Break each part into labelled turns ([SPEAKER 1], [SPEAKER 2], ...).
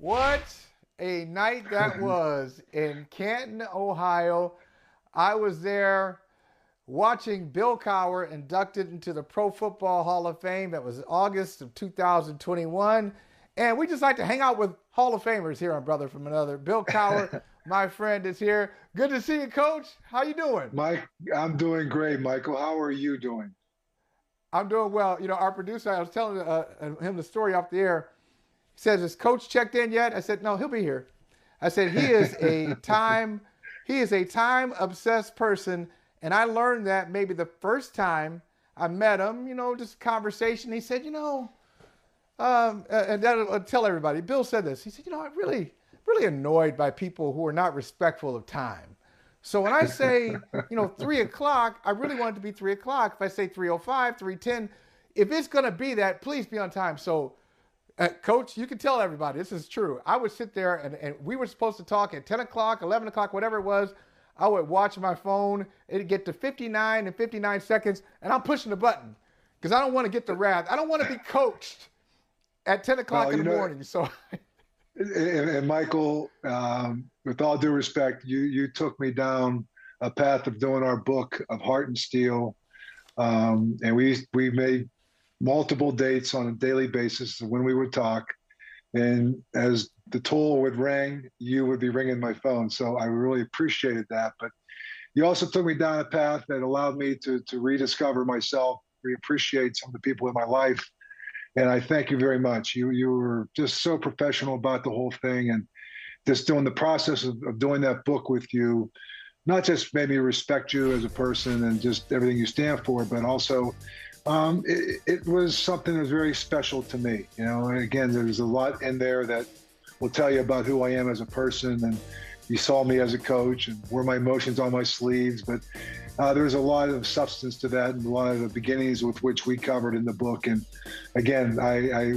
[SPEAKER 1] What a night that was in Canton, Ohio. I was there watching Bill Cowher inducted into the Pro Football Hall of Fame. That was August of 2021. And we just like to hang out with Hall of Famers here on Brother from Another. Bill Cowher, my friend, is here. Good to see you, Coach. How you doing?
[SPEAKER 2] Mike, I'm doing great, Michael. How are you doing?
[SPEAKER 1] I'm doing well. You know, our producer, I was telling him the story off the air. He says, "Is Coach checked in yet?" I said, "No, he'll be here." I said, he is a time obsessed person, and I learned that maybe the first time I met him. You know, just conversation. He said, and that'll tell everybody. Bill said this. He said, I'm really annoyed by people who are not respectful of time. So when I say, 3 o'clock, I really want it to be 3 o'clock. If I say 3:05, 3:10, if it's going to be that, please be on time. So Coach, you can tell everybody this is true. I would sit there and we were supposed to talk at 10 o'clock, 11 o'clock, whatever it was. I would watch my phone. It'd get to 59 and 59 seconds, and I'm pushing the button because I don't want to get the wrath. I don't want to be coached at 10 o'clock
[SPEAKER 2] Well,
[SPEAKER 1] in the morning. So,
[SPEAKER 2] and Michael, with all due respect, you took me down a path of doing our book of Heart and Steel, and we made multiple dates on a daily basis when we would talk. And as the toll would ring, you would be ringing my phone. So I really appreciated that. But you also took me down a path that allowed me to rediscover myself, reappreciate some of the people in my life. And I thank you very much. You were just so professional about the whole thing, and just doing the process of doing that book with you, not just made me respect you as a person and just everything you stand for, but also it was something that was very special to me. And again, there's a lot in there that will tell you about who I am as a person, and you saw me as a coach and wore my emotions on my sleeves, but there's a lot of substance to that and a lot of the beginnings with which we covered in the book. And again, I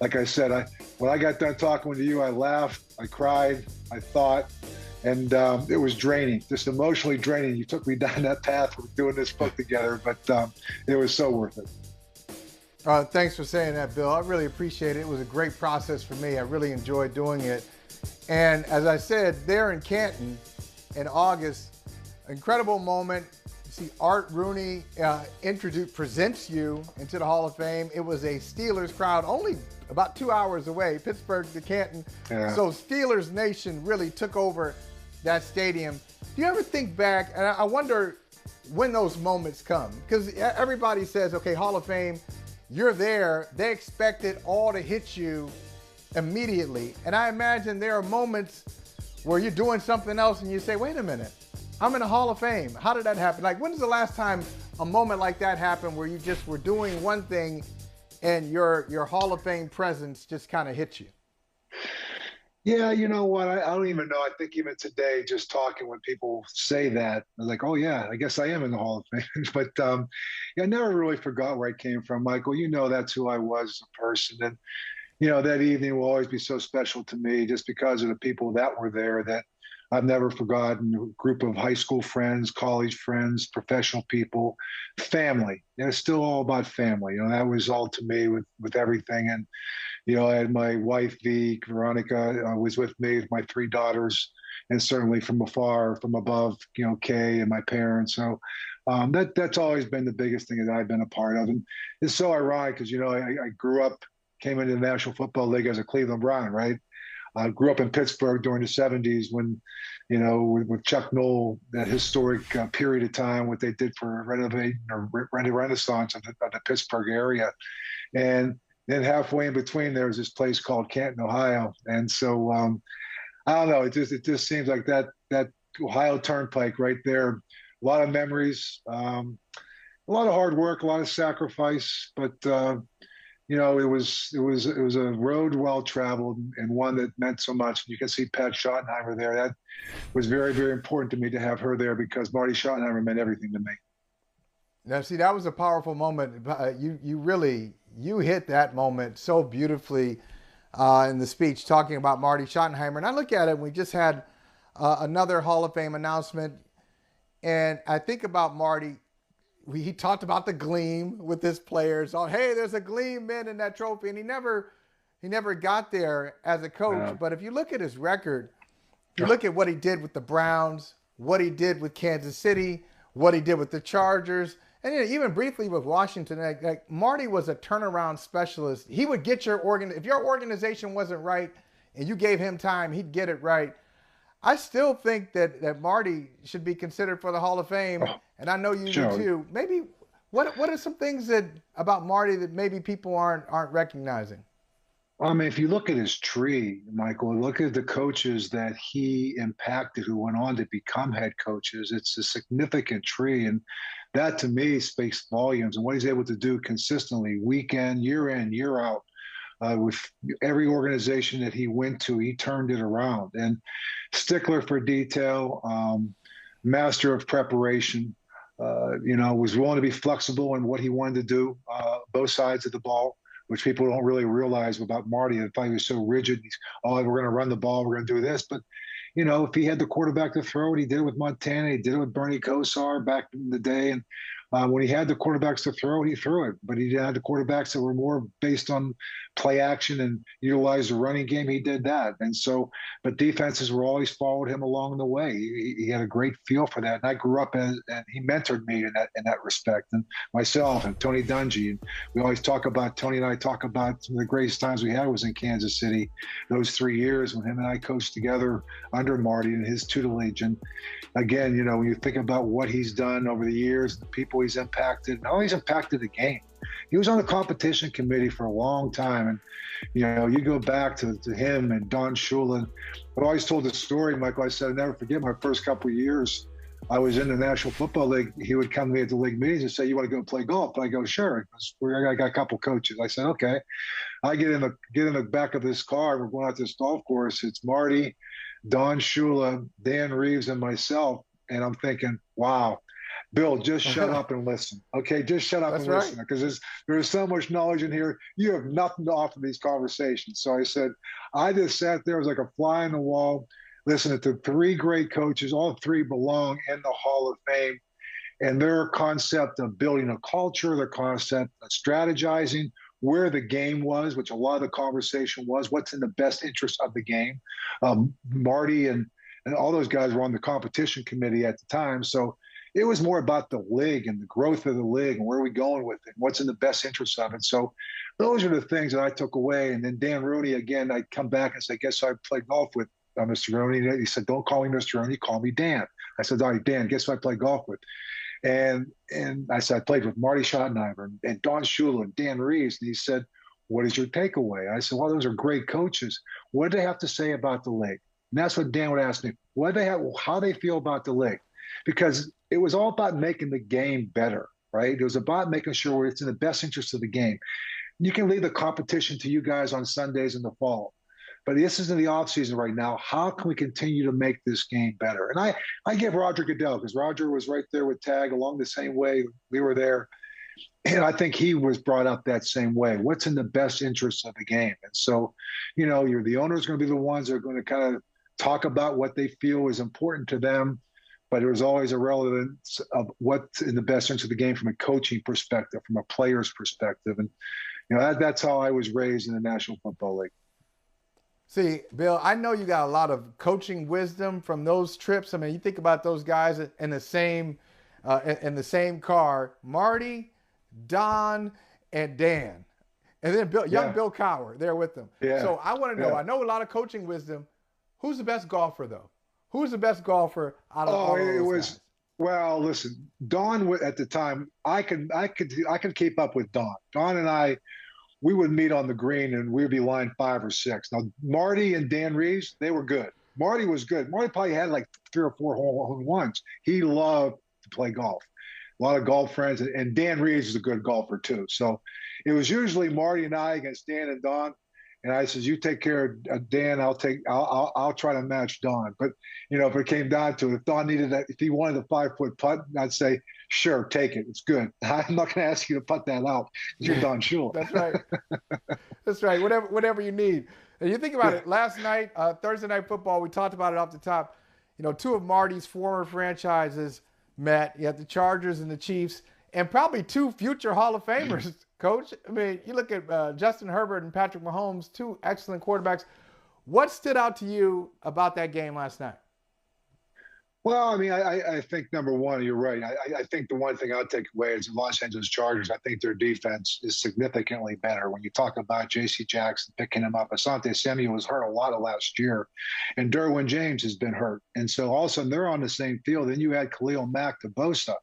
[SPEAKER 2] like I said, when I got done talking to you, I laughed, I cried, I thought, and it was draining, just emotionally draining. You took me down that path of doing this book together, but it was so worth it.
[SPEAKER 1] thanks for saying that, Bill. I really appreciate it. It was a great process for me. I really enjoyed doing it. And as I said, there in Canton in August, incredible moment. You see Art Rooney presents you into the Hall of Fame. It was a Steelers crowd only about 2 hours away, Pittsburgh to Canton.
[SPEAKER 2] Yeah.
[SPEAKER 1] So Steelers Nation really took over that stadium. Do you ever think back, and I wonder when those moments come, because everybody says, okay, Hall of Fame, you're there. They expect it all to hit you immediately. And I imagine there are moments where you're doing something else and you say, wait a minute, I'm in the Hall of Fame. How did that happen? Like, when is the last time a moment like that happened where you just were doing one thing and your Hall of Fame presence just kind of hit you?
[SPEAKER 2] Yeah, you know what? I don't even know. I think even today, just talking when people say that, I'm like, oh yeah, I guess I am in the Hall of Fame. But yeah, I never really forgot where I came from, Michael. That's who I was as a person. And that evening will always be so special to me just because of the people that were there that I've never forgotten. A group of high school friends, college friends, professional people, family. It's still all about family. That was all to me with everything. And I had my wife, Veronica, was with me, with my three daughters, and certainly from afar, from above, Kay and my parents. So that's always been the biggest thing that I've been a part of. And it's so ironic because, I grew up, came into the National Football League as a Cleveland Brown, right? I grew up in Pittsburgh during the 70s when, with Chuck Noll, that historic period of time, what they did for renovating or renaissance of the Pittsburgh area. And then halfway in between, there was this place called Canton, Ohio. And so I don't know, it just seems like that Ohio Turnpike right there. A lot of memories, a lot of hard work, a lot of sacrifice, but it was a road well traveled and one that meant so much. You can see Pat Schottenheimer there. That was very, very important to me to have her there because Marty Schottenheimer meant everything to me.
[SPEAKER 1] Now, see, that was a powerful moment. You hit that moment so beautifully in the speech talking about Marty Schottenheimer. And I look at it, we just had another Hall of Fame announcement. And I think about Marty. He talked about the gleam with his players. Oh, hey, there's a gleam in that trophy. And He never got there as a coach.
[SPEAKER 2] Yeah.
[SPEAKER 1] But if you look at his record, you look at what he did with the Browns, what he did with Kansas City, what he did with the Chargers, and even briefly with Washington. Like Marty was a turnaround specialist. He would get if your organization wasn't right and you gave him time, he'd get it right. I still think that Marty should be considered for the Hall of Fame, and I know you do too. Maybe what are some things about Marty that maybe people aren't recognizing?
[SPEAKER 2] I mean, if you look at his tree, Michael, look at the coaches that he impacted who went on to become head coaches. It's a significant tree. And that to me speaks volumes and what he's able to do consistently, week in, year out. With every organization that he went to, he turned it around. And stickler for detail, master of preparation, was willing to be flexible in what he wanted to do, both sides of the ball, which people don't really realize about Marty. I thought he was so rigid. We're going to run the ball. We're going to do this. But, if he had the quarterback to throw it, he did it with Montana. He did it with Bernie Kosar back in the day. And when he had the quarterbacks to throw it, he threw it. But he had the quarterbacks that were more based on play action and utilize the running game. He did that. And so, but defenses were always followed him along the way. He had a great feel for that. And I grew up and he mentored me in that respect. And myself and Tony Dungy. And we always Tony and I talk about some of the greatest times we had was in Kansas City, those 3 years when him and I coached together under Marty and his tutelage. And again, when you think about what he's done over the years, the people he's impacted, and how he's impacted the game. He was on the competition committee for a long time. And, you go back to him and Don Shula. I've always told the story, Michael. I said, I'll never forget my first couple of years. I was in the National Football League. He would come to me at the league meetings and say, you want to go play golf? And I go, sure. I got a couple coaches. I said, okay. I get in the back of this car. We're going out to this golf course. It's Marty, Don Shula, Dan Reeves, and myself. And I'm thinking, wow, Bill, just shut up and listen. Okay, just shut up and listen, because there's so much knowledge in here. You have nothing to offer these conversations. So I said, I just sat there as like a fly on the wall, listening to three great coaches. All three belong in the Hall of Fame. And their concept of building a culture, their concept of strategizing, where the game was, which a lot of the conversation was, what's in the best interest of the game. Marty and all those guys were on the competition committee at the time. So it was more about the league and the growth of the league and where are we going with it, what's in the best interest of it. So those are the things that I took away. And then Dan Rooney, again, I'd come back and say, guess I played golf with Mr. Rooney. He said, don't call me Mr. Rooney, call me Dan. I said, all right, Dan, guess who I played golf with? And I said, I played with Marty Schottenheimer and Don Shula and Dan Reeves. And he said, what is your takeaway? I said, well, those are great coaches. What do they have to say about the league? And that's what Dan would ask me. How they feel about the league? Because it was all about making the game better, right? It was about making sure it's in the best interest of the game. You can leave the competition to you guys on Sundays in the fall. But this is in the offseason right now. How can we continue to make this game better? And I give Roger Goodell, because Roger was right there with Tag along the same way we were there. And I think he was brought up that same way. What's in the best interest of the game? And so, the owners going to be the ones that are going to kind of talk about what they feel is important to them. But there was always a relevance of what's in the best interest of the game from a coaching perspective, from a player's perspective. And, that's how I was raised in the National Football League.
[SPEAKER 1] See, Bill, I know you got a lot of coaching wisdom from those trips. I mean, you think about those guys in the same car, Marty, Don, and Dan. And then young Bill Cowher there with them.
[SPEAKER 2] Yeah.
[SPEAKER 1] So I want to know, I know a lot of coaching wisdom. Who's the best golfer, though? Who's the best golfer out of all of those guys?
[SPEAKER 2] Well, listen, Don at the time, I could keep up with Don. Don and I, we would meet on the green and we'd be line 5 or 6. Now, Marty and Dan Reeves, they were good. Marty was good. Marty probably had like 3 or 4 hole-in-ones. He loved to play golf. A lot of golf friends, and Dan Reeves is a good golfer too. So it was usually Marty and I against Dan and Don. And I says, you take care of Dan. I'll try to match Don. But if it came down to it, if Don needed that, if he wanted a 5-foot putt, I'd say, sure, take it. It's good. I'm not going to ask you to putt that out. You're Don Shula.
[SPEAKER 1] That's right. That's right. Whatever you need. And you think about it. Last night, Thursday Night Football, we talked about it off the top. 2 of Marty's former franchises met. You had the Chargers and the Chiefs, and probably 2 future Hall of Famers Coach. I mean, you look at Justin Herbert and Patrick Mahomes, two excellent quarterbacks. What stood out to you about that game last night?
[SPEAKER 2] Well, I mean, I think number one, you're right. I think the one thing I'll take away is the Los Angeles Chargers. I think their defense is significantly better. When you talk about J.C. Jackson picking him up, Asante Samuel was hurt a lot of last year, and Derwin James has been hurt. And so all of a sudden they're on the same field. Then you add Khalil Mack to Bosa.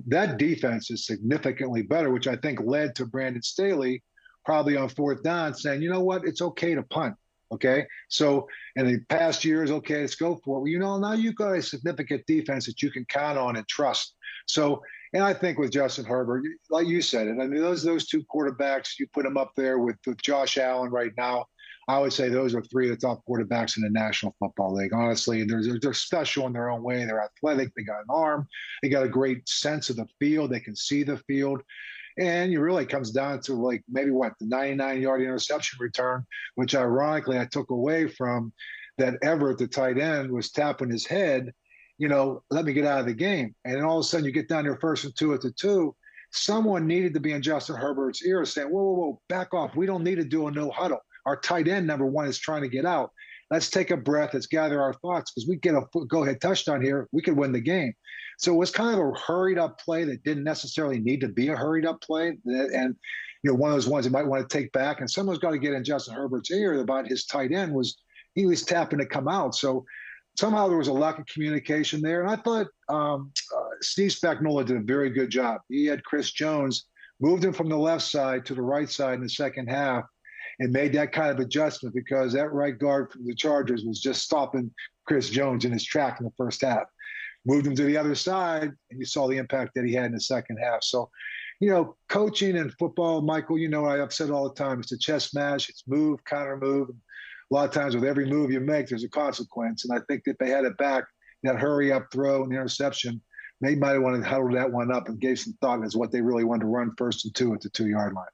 [SPEAKER 2] That defense is significantly better, which I think led to Brandon Staley probably on fourth down saying, you know what, it's okay to punt. Okay. So in the past years, okay, let's go for it. Well, you know, now you've got a significant defense that you can count on and trust. So, and I think with Justin Herbert, like you said it, I mean, those two quarterbacks, you put them up there with Josh Allen right now. I would say those are three of the top quarterbacks in the National Football League, honestly. They're special in their own way. They're athletic. They got an arm. They got a great sense of the field. They can see the field. And it really comes down to like maybe what, the 99-yard interception return, which ironically I took away from that Everett, the tight end, was tapping his head, you know, let me get out of the game. And then all of a sudden you get down there first and 2 at the 2. Someone needed to be in Justin Herbert's ear saying, whoa, back off. We don't need to do a no huddle. Our tight end, number one, is trying to get out. Let's take a breath. Let's gather our thoughts because we get a go-ahead touchdown here. We could win the game. So it was kind of a hurried-up play that didn't necessarily need to be a hurried-up play. And, you know, one of those ones you might want to take back. And someone's got to get in Justin Herbert's ear about his tight end he was tapping to come out. So somehow there was a lack of communication there. And I thought Steve Spagnuolo did a very good job. He had Chris Jones, moved him from the left side to the right side in the second half, and made that kind of adjustment because that right guard from the Chargers was just stopping Chris Jones in his track in the first half. Moved him to the other side, and you saw the impact that he had in the second half. So, you know, coaching and football, Michael, you know, I've said all the time, it's a chess match. It's move, counter move. A lot of times with every move you make, there's a consequence. And I think that they had it back, that hurry-up throw and the interception, they might have wanted to huddle that one up and gave some thought as what they really wanted to run first and 2 at the 2-yard line.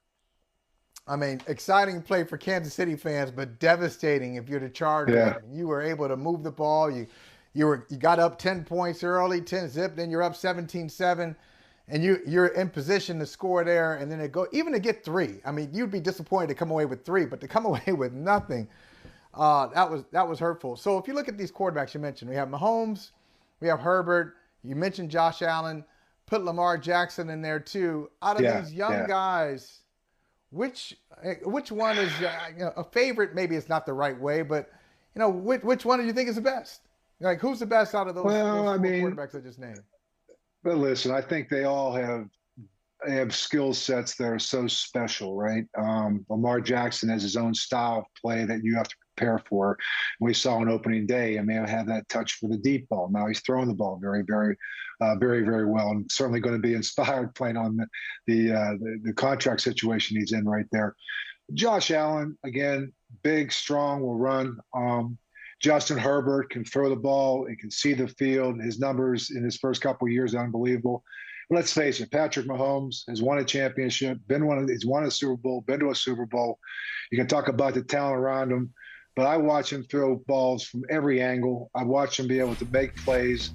[SPEAKER 1] I mean, exciting play for Kansas City fans, but devastating if you're the Chargers.
[SPEAKER 2] Yeah.
[SPEAKER 1] You were able to move the ball. You got up 10 points early, 10-zip, then you're up 17-7, and you're in position to score there, and then even to get 3. I mean, you'd be disappointed to come away with 3, but to come away with nothing, that was hurtful. So if you look at these quarterbacks you mentioned, we have Mahomes, we have Herbert, you mentioned Josh Allen, put Lamar Jackson in there too. Out of these young guys, which one is a favorite? Maybe it's not the right way, but you know, which one do you think is the best? Like, who's the best out of those quarterbacks I just named?
[SPEAKER 2] But listen, I think they all have skill sets that are so special, right? Lamar Jackson has his own style of play that you have to prepare for. We saw on opening day, I mean, I had that touch for the deep ball. Now he's throwing the ball very, very, very well, and certainly going to be inspired playing on the contract situation he's in right there. Josh Allen, again, big, strong, will run. Justin Herbert can throw the ball and can see the field. His numbers in his first couple of years are unbelievable. But let's face it, Patrick Mahomes has won a championship, he's won a Super Bowl, been to a Super Bowl. You can talk about the talent around him, but I watch him throw balls from every angle. I watch him be able to make plays.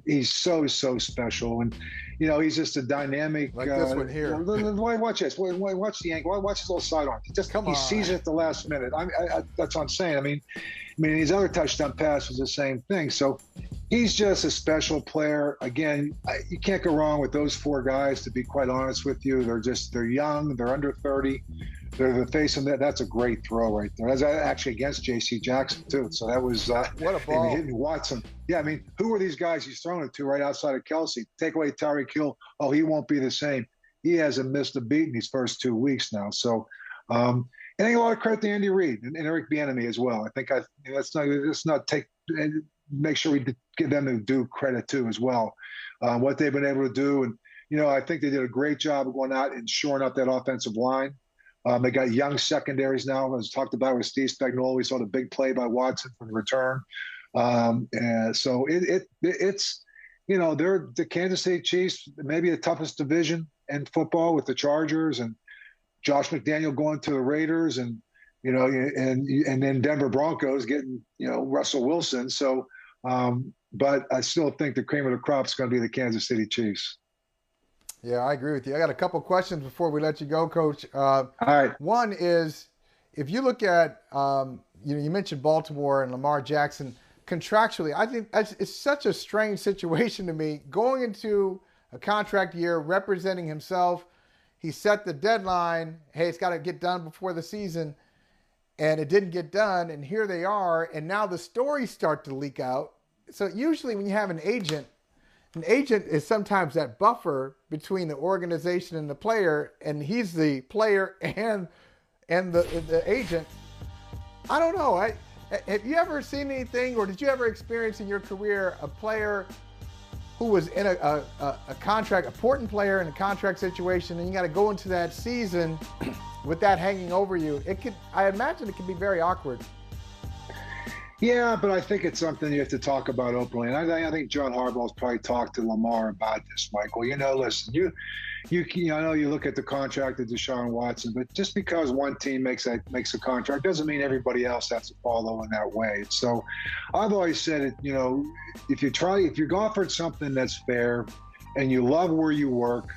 [SPEAKER 2] He's so special, and you know, he's just a dynamic.
[SPEAKER 1] Like this one here.
[SPEAKER 2] Watch this. Watch the angle. Watch his little sidearm. He sees it at the last minute. That's what I'm saying. I mean, his other touchdown pass was the same thing. So he's just a special player. Again, you can't go wrong with those 4 guys. To be quite honest with you, they're young. They're under 30. They're the face of that. That's a great throw right there. That's actually against J.C. Jackson too. So that was
[SPEAKER 1] what a ball.
[SPEAKER 2] Hitting Watson. Yeah, I mean, who are these guys he's throwing it to right outside of Kelsey? Take away Tyreek Hill. Oh, he won't be the same. He hasn't missed a beat in these first 2 weeks now. So, and I think a lot of credit to Andy Reid and Eric Bieniemy as well. I think make sure we give them the due credit too as well. What they've been able to do, and you know, I think they did a great job of going out and shoring up that offensive line. They got young secondaries now, as talked about with Steve Spagnuolo. We saw the big play by Watson for the return. And so it's, you know, they're the Kansas City Chiefs, maybe the toughest division in football with the Chargers and Josh McDaniel going to the Raiders and, you know, and then Denver Broncos getting, you know, Russell Wilson. So, but I still think the cream of the crop is going to be the Kansas City Chiefs.
[SPEAKER 1] Yeah, I agree with you. I got a couple questions before we let you go, Coach.
[SPEAKER 2] All right.
[SPEAKER 1] One is, if you look at, you mentioned Baltimore and Lamar Jackson contractually. I think it's such a strange situation to me going into a contract year, representing himself. He set the deadline. Hey, it's got to get done before the season, and it didn't get done. And here they are, and now the stories start to leak out. So usually, when you have an agent is sometimes that buffer between the organization and the player, and he's the player and the agent. I don't know. Have you ever seen anything, or did you ever experience in your career a player who was in a contract, important player in a contract situation, and you got to go into that season with that hanging over you? I imagine it can be very awkward.
[SPEAKER 2] Yeah, but I think it's something you have to talk about openly. And I think John Harbaugh's probably talked to Lamar about this, Michael. Listen, I know you look at the contract of Deshaun Watson, but just because one team makes a contract doesn't mean everybody else has to follow in that way. So I've always said it, if you're offered something that's fair and you love where you work,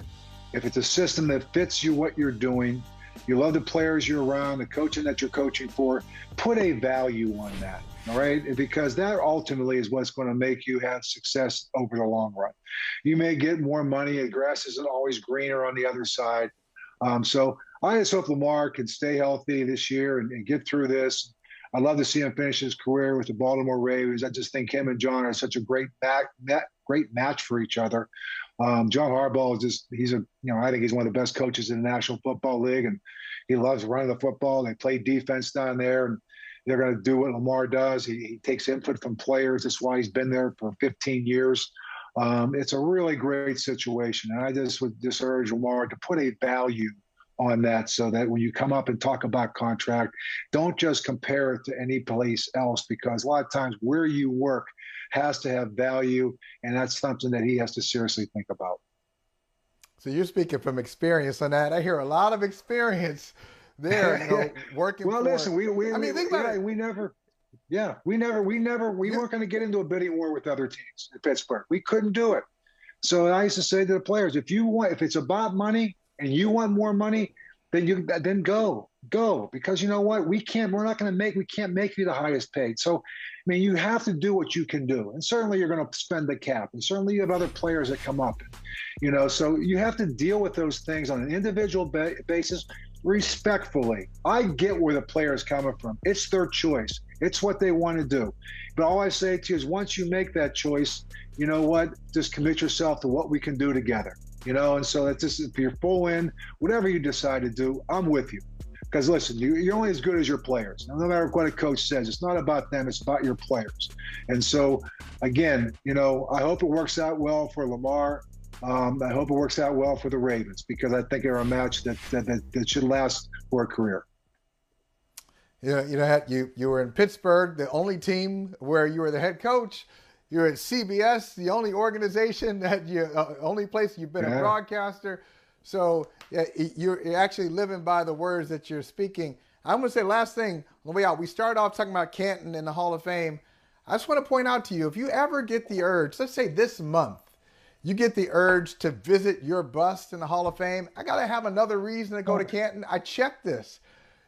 [SPEAKER 2] if it's a system that fits you, what you're doing, you love the players you're around, the coaching that you're coaching for, put a value on that. All right, because that ultimately is what's going to make you have success over the long run. You may get more money, and grass isn't always greener on the other side. So I just hope Lamar can stay healthy this year and get through this. I'd love to see him finish his career with the Baltimore Ravens. I just think him and John are such a great match for each other. John Harbaugh I think he's one of the best coaches in the National Football League, and he loves running the football. They play defense down there, and they're going to do what Lamar does. He takes input from players. That's why he's been there for 15 years. It's a really great situation. And I just would urge Lamar to put a value on that so that when you come up and talk about contract, don't just compare it to any place else, because a lot of times where you work has to have value, and that's something that he has to seriously think about.
[SPEAKER 1] So you're speaking from experience on that. I hear a lot of experience there, working.
[SPEAKER 2] Well, listen, we weren't going to get into a bidding war with other teams in Pittsburgh. We couldn't do it. So I used to say to the players, if it's about money and you want more money, then go, because you know what? We can't make you the highest paid. So, you have to do what you can do. And certainly you're going to spend the cap, and certainly you have other players that come up, so you have to deal with those things on an individual basis. Respectfully. I get where the player is coming from. It's their choice. It's what they want to do. But all I say to you is, once you make that choice, you know what? Just commit yourself to what we can do together. And so it's just, if you're full in, whatever you decide to do, I'm with you. Because listen, you're only as good as your players. No matter what a coach says, it's not about them, it's about your players. And so, again, I hope it works out well for Lamar. I hope it works out well for the Ravens, because I think they're a match that should last for a career.
[SPEAKER 1] You were in Pittsburgh, the only team where you were the head coach. You're at CBS, the only organization only place you've been a broadcaster. So you're actually living by the words that you're speaking. I'm going to say last thing on the way out. We started off talking about Canton in the Hall of Fame. I just want to point out to you, if you ever get the urge, let's say this month, you get the urge to visit your bust in the Hall of Fame, I got to have another reason to go to Canton. I checked this.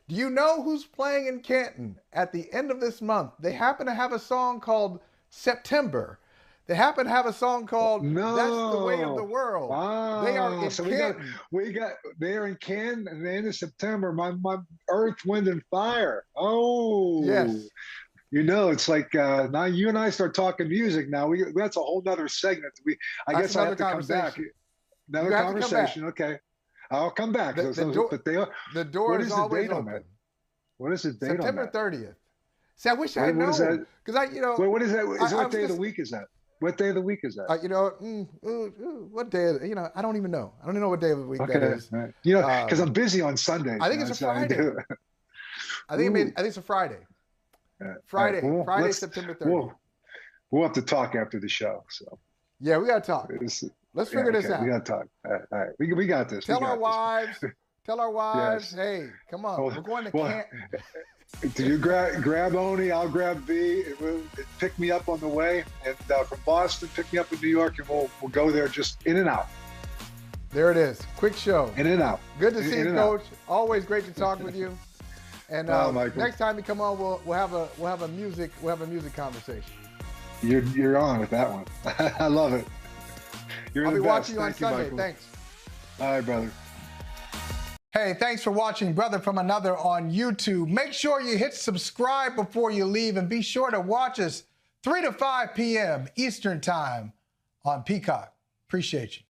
[SPEAKER 1] Do you know who's playing in Canton at the end of this month? They happen to have a song called September. They happen to have a song called That's the Way of the World.
[SPEAKER 2] Wow.
[SPEAKER 1] They are in
[SPEAKER 2] Canton. They're in Canton at the end of September. My Earth, Wind, and Fire. Oh.
[SPEAKER 1] Yes.
[SPEAKER 2] It's like now you and I start talking music. Now that's a whole nother segment. I guess I have to come back. Another conversation. Okay, I'll come back.
[SPEAKER 1] The door is always open.
[SPEAKER 2] What is the date?
[SPEAKER 1] September 30th. See, I wish I had known, because
[SPEAKER 2] Wait, what is that? What day of the week is that? What day of the week is that?
[SPEAKER 1] What day? I don't even know. I don't even know what day of the week that is.
[SPEAKER 2] Right. Because I'm busy on Sundays.
[SPEAKER 1] I think it's a Friday. I think it's a Friday. Friday, September 30th.
[SPEAKER 2] We'll have to talk after the show. So
[SPEAKER 1] yeah, we got to talk. Let's figure this out.
[SPEAKER 2] We got to talk. All right. We got this.
[SPEAKER 1] Tell our wives. Yes. Hey, come on. We're going to Canton.
[SPEAKER 2] Do you grab Oni? I'll grab V. Pick me up on the way, and from Boston, pick me up in New York, and we'll go there just in and out.
[SPEAKER 1] There it is. Quick show.
[SPEAKER 2] In and out.
[SPEAKER 1] Good to see
[SPEAKER 2] In
[SPEAKER 1] you,
[SPEAKER 2] and
[SPEAKER 1] Coach.
[SPEAKER 2] out.
[SPEAKER 1] Always great to talk with you. And next time you come on, we'll have a music conversation.
[SPEAKER 2] You're on with that one. I love it.
[SPEAKER 1] I'll be watching you on Sunday. Thanks.
[SPEAKER 2] All right, brother.
[SPEAKER 1] Hey, thanks for watching Brother from Another on YouTube. Make sure you hit subscribe before you leave, and be sure to watch us 3 to 5 p.m. Eastern Time on Peacock. Appreciate you.